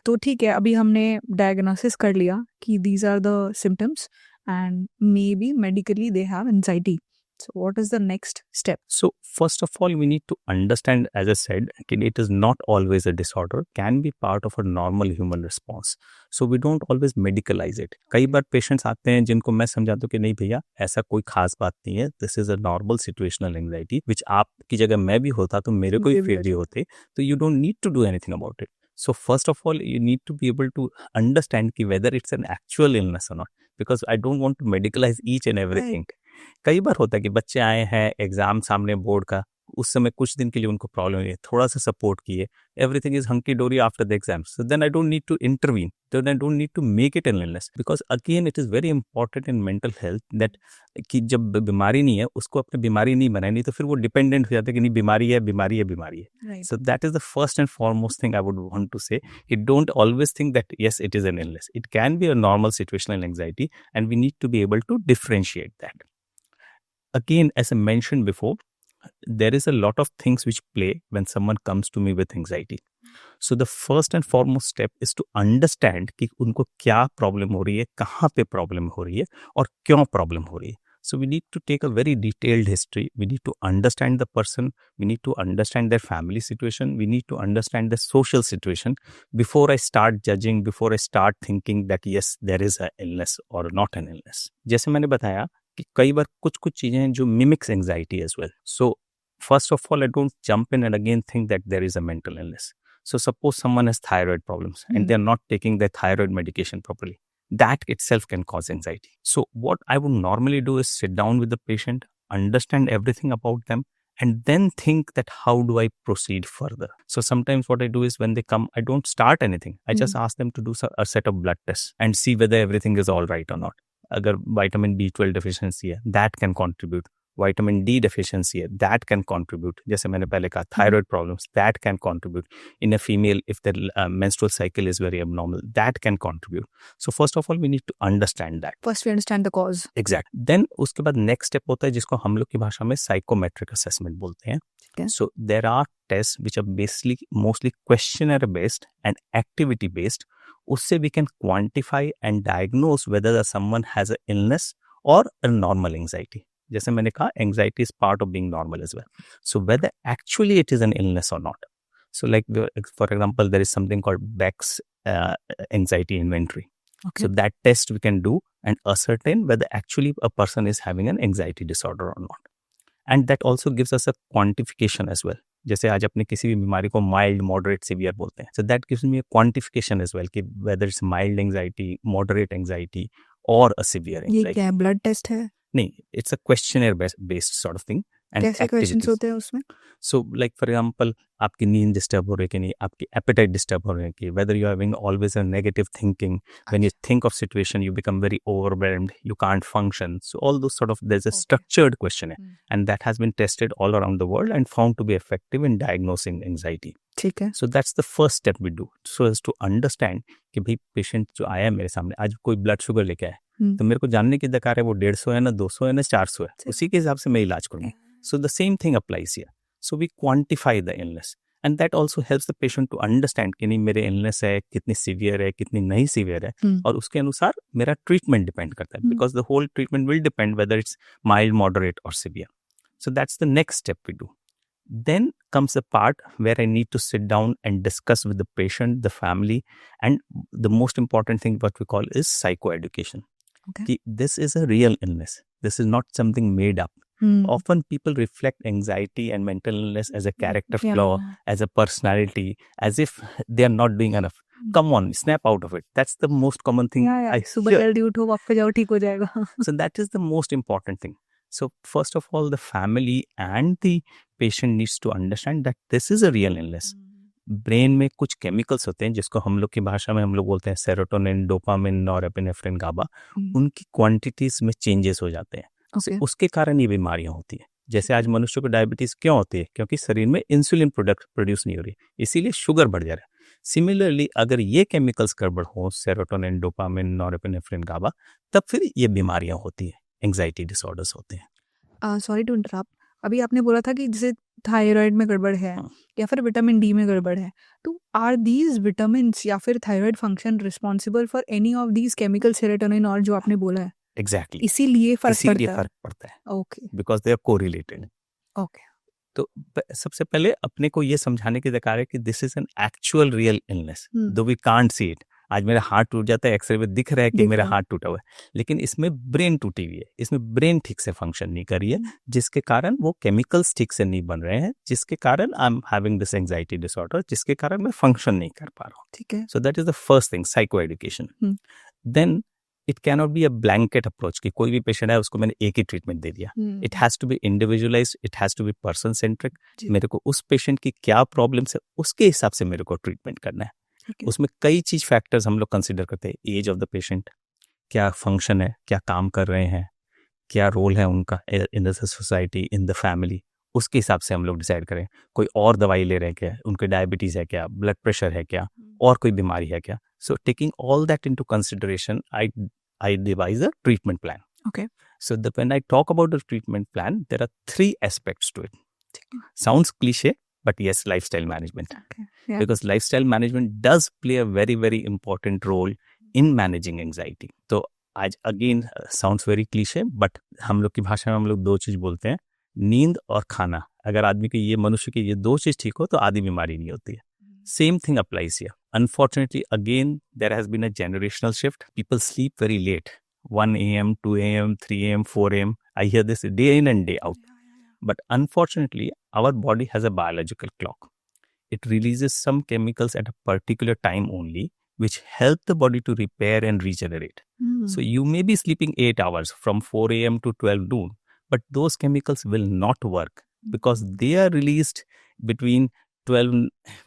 तो ठीक है, अभी हमने डायग्नोसिस कर लिया कि these are the symptoms and maybe medically they have anxiety. So what is the next step? So first of all, we need to understand, as I said, that it is not always a disorder, can be part of a normal human response. So we don't always medicalize it. कई बार patients आते हैं जिनको मैं समझाता हूँ कि नहीं भैया ऐसा कोई खास बात नहीं है, this is a normal situational anxiety, which आपकी जगह मैं भी होता तो मेरे को ही फील भी होते, तो you don't need to do anything about it. So first of all, you need to be able to understand कि whether it's an actual illness or not, because I don't want to medicalize each and everything. कई बार होता है कि बच्चे आए हैं exam सामने board का, उस समय कुछ दिन के लिए उनको प्रॉब्लम हुई है, थोड़ा सा सपोर्ट किए, everything is hunky dory after the exam, so then I don't need to intervene, then I don't need to make it an illness, because again it is very important in mental health that कि जब बीमारी नहीं है उसको अपनी बीमारी नहीं बनाए, नहीं तो फिर वो डिपेंडेंट हो जाता है कि नहीं बीमारी है बीमारी है बीमारी है. So that is the first and foremost thing I would want to say, कि don't always think that yes it is an illness, it can be a normal situational anxiety and we need to be able to differentiate that. Again, as I mentioned before, there is a lot of things which play when someone comes to me with anxiety. So the first and foremost step is to understand कि उनको क्या problem हो रही है, कहाँ पे problem हो रही है और क्यों प्रॉब्लम हो रही है. So we need to take a very detailed history. We need to understand the person. We need to understand their family situation. We need to understand the social situation before I start judging, before I start thinking that yes, there is an illness or not an illness. जैसे मैंने बताया कि कई बार कुछ चीजें हैं जो mimics anxiety as well. So first of all, I don't jump in and again think that there is a mental illness. So suppose someone has thyroid problems and they're not taking their thyroid medication properly. That itself can cause anxiety. So what I would normally do is sit down with the patient, understand everything about them, and then think that how do I proceed further. So sometimes what I do is when they come, I don't start anything. I just ask them to do a set of blood tests and see whether everything is all right or not. अगर vitamin B12 deficiency है, that can contribute. Vitamin D deficiency है, that can contribute. जैसे मैंने पहले कहा, thyroid problems, that can contribute. In a female, if the menstrual cycle is very abnormal, that can contribute. So first of all, we need to understand that. First we understand the cause. Exact. Then उसके बाद next step होता है जिसको हम लोग की भाषा में psychometric assessment बोलते हैं. So there are tests which are basically mostly questionnaire based and activity based. उससे we can quantify and diagnose whether someone has an illness or a normal anxiety. जैसे मैंने कहा, anxiety is part of being normal as well. So whether actually it is an illness or not. So like for example, there is something called Beck's anxiety inventory. Okay. So that test we can do and ascertain whether actually a person is having an anxiety disorder or not. And that also gives us a quantification as well. जैसे आज अपने किसी भी बीमारी को mild, moderate, severe बोलते हैं. So that gives me a quantification as well कि whether it's mild anxiety, moderate anxiety or a severe anxiety. ये क्या है, ब्लड टेस्ट है? नहीं, it's a questionnaire based sort of thing. कैसे क्वेश्चंस होते हैं उसमें? So like for example, आपकी नींद डिस्टर्ब हो रही है कि नहीं, आपकी एपेटाइट डिस्टर्ब हो रही है कि whether you are having always a negative thinking, when you think of situation you become very overwhelmed, you can't function. So all those sort of, there's a structured questionnaire and that has been tested all around the world and found to be effective in diagnosing anxiety. ठीक है. So that's the first step we do, so as to understand कि भाई patient जो आया मेरे सामने, आज कोई ब्लड शुगर लेके आया, तो मेरे को जानने की दरकार है वो 150 है ना 200 है ना 400 है, उसी के हिसाब से मैं इलाज करूँगा. So the same thing applies here. So we quantify the illness and that also helps the patient to understand कि नहीं मेरे illness है, कितनी severe है, कितनी नहीं severe है, और उसके अनुसार मेरा treatment depend करता है, because the whole treatment will depend whether it's mild, moderate or severe. So that's the next step we do. Then comes the part where I need to sit down and discuss with the patient, the family, and the most important thing what we call is psychoeducation. Okay. This is a real illness. This is not something made up. Often people reflect anxiety and mental illness as a character flaw, as a personality, as if they are not doing enough. Come on, snap out of it. That's the most common thing. सुबह जल्दी उठो, walk पे जाओ, ठीक हो जाएगा. So that is the most important thing. So first of all, the family and the patient needs to understand that this is a real illness. Brain में कुछ केमिकल्स होते हैं जिसको हम लोग की भाषा में हम लोग बोलते हैं सेरोटोनिन, डोपामिन, नॉरएपिनेफ्रिन, गाबा. उनकी क्वांटिटीज में चेंजेस हो जाते हैं. So, उसके कारण ये बीमारियां होती हैं. जैसे आज मनुष्य को डायबिटीज क्यों होती है? क्योंकि शरीर में इंसुलिन प्रोड्यूस नहीं हो रही, इसीलिए शुगर बढ़ जा रहा है. सिमिलरली अगर ये केमिकल्स गड़बड़ हो, सेरोटोनिन, डोपामिन, नॉरएपिनेफ्रिन, गाबा, तब फिर ये बीमारियां होती हैं, एंजाइटी डिसऑर्डर्स होते हैं. सॉरी टू इंटरप्ट, अभी आपने बोला था कि जैसे थायराइड में गड़बड़ है हाँ। या फिर विटामिन डी में गड़बड़ है, तो आर दीज विटामिन्स या फिर thyroid function responsible for any of these chemical serotonin और जो आपने बोला है, एग्जैक्टली, इसीलिए फर्क इसीलिए पड़ता है? फर्क पड़ता है, okay because they are correlated. Okay तो सबसे पहले अपने को ये समझाने की दरकार है कि this is an actual real illness, दो वी कांट सी इट। आज मेरा हाथ टूट जाता है, एक्सरे में दिख रहा है कि दिख मेरा रहा है। हाथ टूटा हुआ है, लेकिन इसमें ब्रेन टूटी हुई है, इसमें ब्रेन ठीक से फंक्शन नहीं कर रही है, जिसके कारण वो केमिकल्स ठीक से नहीं बन रहे हैं, जिसके कारण I am having this anxiety disorder, जिसके कारण मैं फंक्शन नहीं कर पा रहा हूँ। ठीक है। So that is the first thing, psycho education. Then it can not be a blanket approach कि कोई भी पेशेंट है उसको मैंने एक ही ट्रीटमेंट दे दिया। It has to be individualised, it has to be person centric. मेरे को उस पेशेंट की क्या प्रॉब्लम्स है उसके हिसाब से मेरे को ट्रीटमेंट करना है। उसमें कई चीज फैक्टर्स हम लोग कंसिडर करते हैं, एज ऑफ द पेशेंट, क्या फंक्शन है, क्या काम कर रहे हैं, क्या रोल है उनका in the society, in the family, उसके हिसाब से हम लोग डिसाइड करें। कोई और दवाई ले रहे हैं क्या, उनके डायबिटीज है क्या, ब्लड प्रेशर है क्या, और कोई बीमारी है क्या। So taking all that into consideration, I devise a treatment plan. Okay. So when I talk about the treatment plan, there are 3 aspects to it. Sounds cliche, but yes, lifestyle management. Okay. Yeah. Because lifestyle management does play a very, very important role in managing anxiety. तो आज again sounds very cliche, but हम लोग की भाषा में हम लोग 2 चीज बोलते हैं, नींद और खाना। अगर आदमी की ये मनुष्य की ये 2 चीज ठीक हो तो आधी बीमारी नहीं होती है। Same thing applies here. Unfortunately, again, there has been a generational shift. People sleep very late, 1 a.m., 2 a.m., 3 a.m., 4 a.m. I hear this day in and day out. But unfortunately, our body has a biological clock. It releases some chemicals at a particular time only, which help the body to repair and regenerate. So you may be sleeping 8 hours from 4 a.m. to 12 noon, but those chemicals will not work because they are released between 12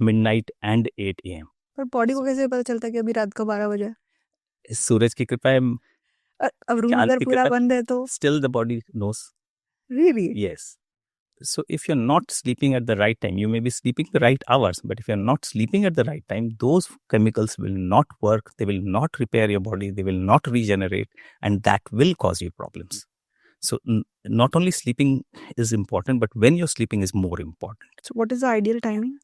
midnight and 8 a.m. पर body को कैसे पता चलता है कि अभी रात का 12 बजे है? सूरज की कृपा है, अब रूम चांद अगर की पूरा कृपा, बंद है तो still the body knows. really? Yes. So if you're not sleeping at the right time, you may be sleeping the right hours, but if you're not sleeping at the right time, those chemicals will not work, they will not repair your body, they will not regenerate, and that will cause you problems. So not only sleeping is important, but when you're sleeping is more important. So what is the ideal timing?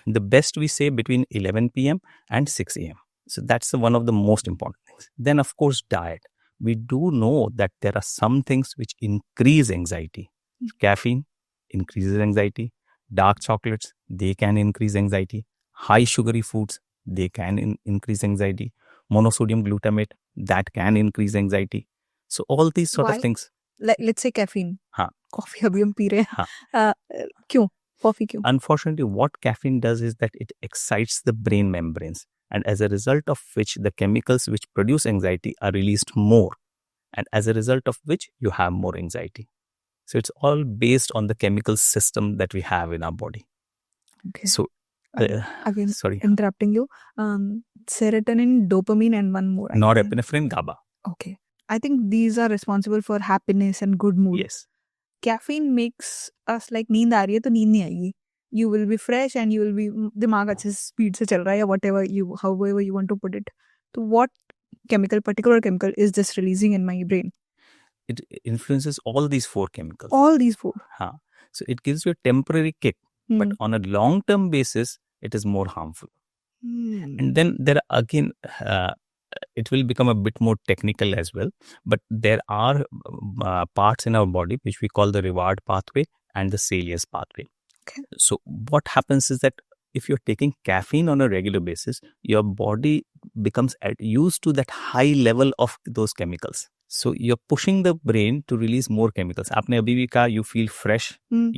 The best we say between 11 p.m. and 6 a.m. So that's one of the most important things. Then of course diet. We do know that there are some things which increase anxiety. Caffeine increases anxiety. Dark chocolates, they can increase anxiety. High sugary foods, they can increase anxiety. Monosodium glutamate, that can increase anxiety. So all these sort of things. Let's say caffeine. हाँ. Coffee अभी हम P रहे हैं. हाँ. क्यों? Coffee क्यों? Unfortunately, what caffeine does is that it excites the brain membranes, and as a result of which the chemicals which produce anxiety are released more, and as a result of which you have more anxiety. So it's all based on the chemical system that we have in our body. Okay. So again, sorry, interrupting you. Serotonin, dopamine, and one more. Norepinephrine, GABA. Okay. I think these are responsible for happiness and good mood. Yes. Caffeine makes us like नींद आ रही है तो नींद नहीं आएगी. You will be fresh and you will be दिमाग अच्छे speed से चल रहा है या whatever you however you want to put it. So what particular chemical is this releasing in my brain? It influences all these 4 chemicals. All these 4. हाँ. So it gives you a temporary kick, but on a long-term basis, it is more harmful. And then there are again, it will become a bit more technical as well, but there are parts in our body which we call the reward pathway and the salience pathway. Okay. So what happens is that if you're taking caffeine on a regular basis, your body becomes used to that high level of those chemicals. So you're pushing the brain to release more chemicals. आपने अभी भी कहा you feel fresh,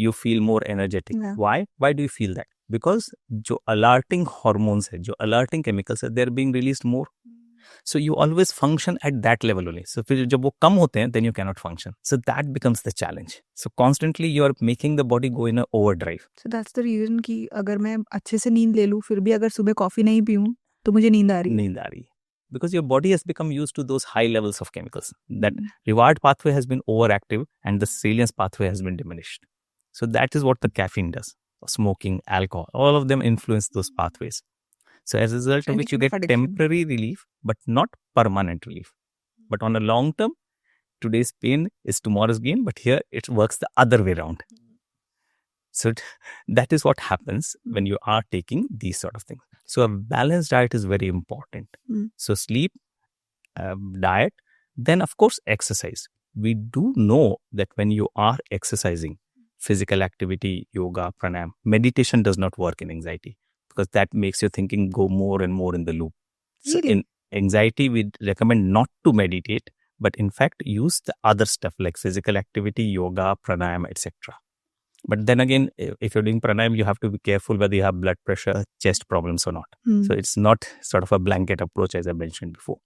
you feel more energetic. Yeah. Why? Why do you feel that? Because जो alerting hormones है, जो alerting chemicals है, they're being released more. So you always function at that level only. So फिर जब वो कम होते हैं, then you cannot function. So that becomes the challenge. So constantly you are making the body go in a overdrive. So that's the reason कि अगर मैं अच्छे से नींद ले लूँ, फिर भी अगर सुबह कॉफी नहीं पीऊँ, तो मुझे नींद आ रही है. Because your body has become used to those high levels of chemicals. That reward pathway has been overactive and the salience pathway has been diminished. So that is what the caffeine does. Smoking, alcohol, all of them influence those pathways. So as a result of which you get temporary relief, but not permanent relief. But on a long term, today's pain is tomorrow's gain, but here it works the other way around. So that is what happens when you are taking these sort of things. So a balanced diet is very important. So sleep, diet, then of course exercise. We do know that when you are exercising, physical activity, yoga, pranayam, meditation does not work in anxiety because that makes your thinking go more and more in the loop. So Really? in anxiety, we recommend not to meditate, but in fact use the other stuff like physical activity, yoga, pranayam, etc. But then again, if you're doing pranayam, you have to be careful whether you have blood pressure, chest problems or not. So it's not sort of a blanket approach as I mentioned before.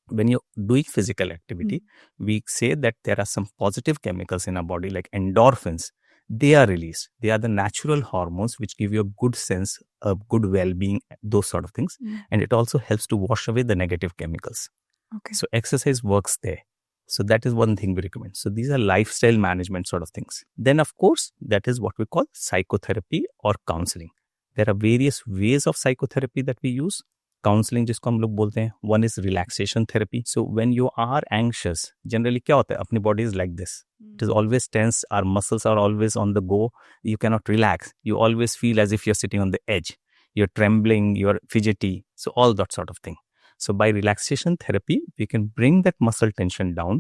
When you're doing physical activity, we say that there are some positive chemicals in our body like endorphins. They are released. They are the natural hormones which give you a good sense of good well-being, those sort of things. And it also helps to wash away the negative chemicals. Okay. So exercise works there. So that is one thing we recommend. So these are lifestyle management sort of things. Then of course, that is what we call psychotherapy or counseling. There are various ways of psychotherapy that we use. Counselling जिसको हम लोग बोलते हैं, one is relaxation therapy. So when you are anxious, generally क्या होता है, अपनी body is like this, it is always tense, our muscles are always on the go, you can not relax, you always feel as if you are sitting on the edge, you are trembling, you are fidgety, so all that sort of thing. So by relaxation therapy, we can bring that muscle tension down.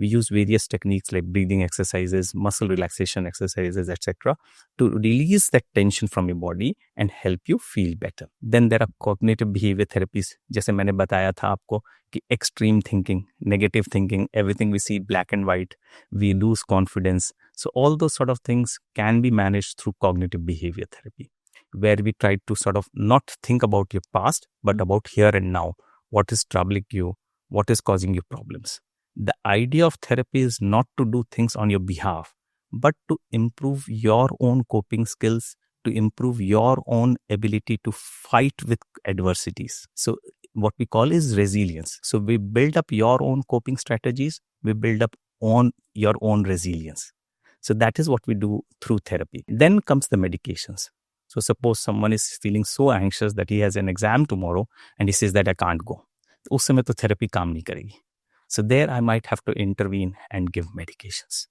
We use various techniques like breathing exercises, muscle relaxation exercises, etc. to release that tension from your body and help you feel better. Then there are cognitive behavior therapies. जैसे मैंने बताया था आपको कि extreme thinking, negative thinking, everything we see black and white, we lose confidence. So all those sort of things can be managed through cognitive behavior therapy, where we try to sort of not think about your past, but about here and now. What is troubling you? What is causing you problems? The idea of therapy is not to do things on your behalf, but to improve your own coping skills, to improve your own ability to fight with adversities. So what we call is resilience. So we build up your own coping strategies. We build up on your own resilience. So that is what we do through therapy. Then comes the medications. So suppose someone is feeling so anxious that he has an exam tomorrow and he says that I can't go. उस समय तो therapy काम नहीं करेगी. So there I might have to intervene and give medications.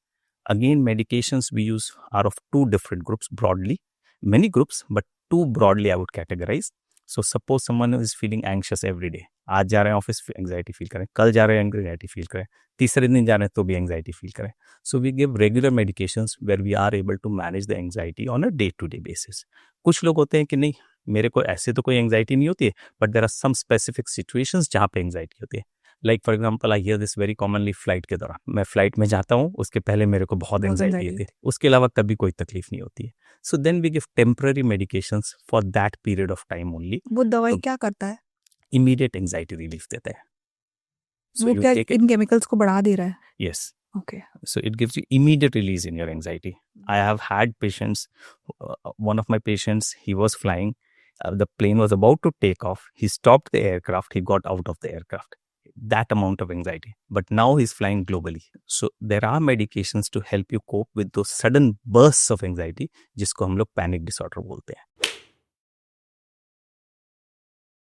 Again, medications we use are of two different groups broadly. Many groups, but two broadly I would categorize. So suppose someone is feeling anxious every day. आज जा रहे हैं office, anxiety feel करें, कल जा रहे हैं anxiety feel करें, तीसरे दिन जा रहे हैं तो भी एंग्जाइटी फील करें. So we give regular medications where we are able to manage the anxiety on a day to day basis. कुछ लोग होते हैं कि नहीं, मेरे को ऐसे तो कोई एंग्जाइटी नहीं होती है, but there are some specific situations जहाँ पे एंग्जाइटी होती है. Like for example, I hear this very commonly flight के दौरान. मैं फ्लाइट में जाता हूँ, उसके पहले मेरे को बहुत एंग्जाइटी होती है, उसके अलावा कभी कोई तकलीफ नहीं होती है. So then we give temporary medications for that period of time only. वो दवाई क्या करता है? इमीडिएट एंग्जाइटी रिलीफ देता है. So वो क्या इन केमिकल्स को बढ़ा दे रहा है? Yes. Okay. So it gives you immediate release in your anxiety. I have had patients, one of my patients, he was flying, the plane was about to take off, he stopped the aircraft, he got out of the aircraft. That amount of anxiety. But now he's flying globally. So there are medications to help you cope with those sudden bursts of anxiety, जिसको हम लोग panic disorder बोलते हैं.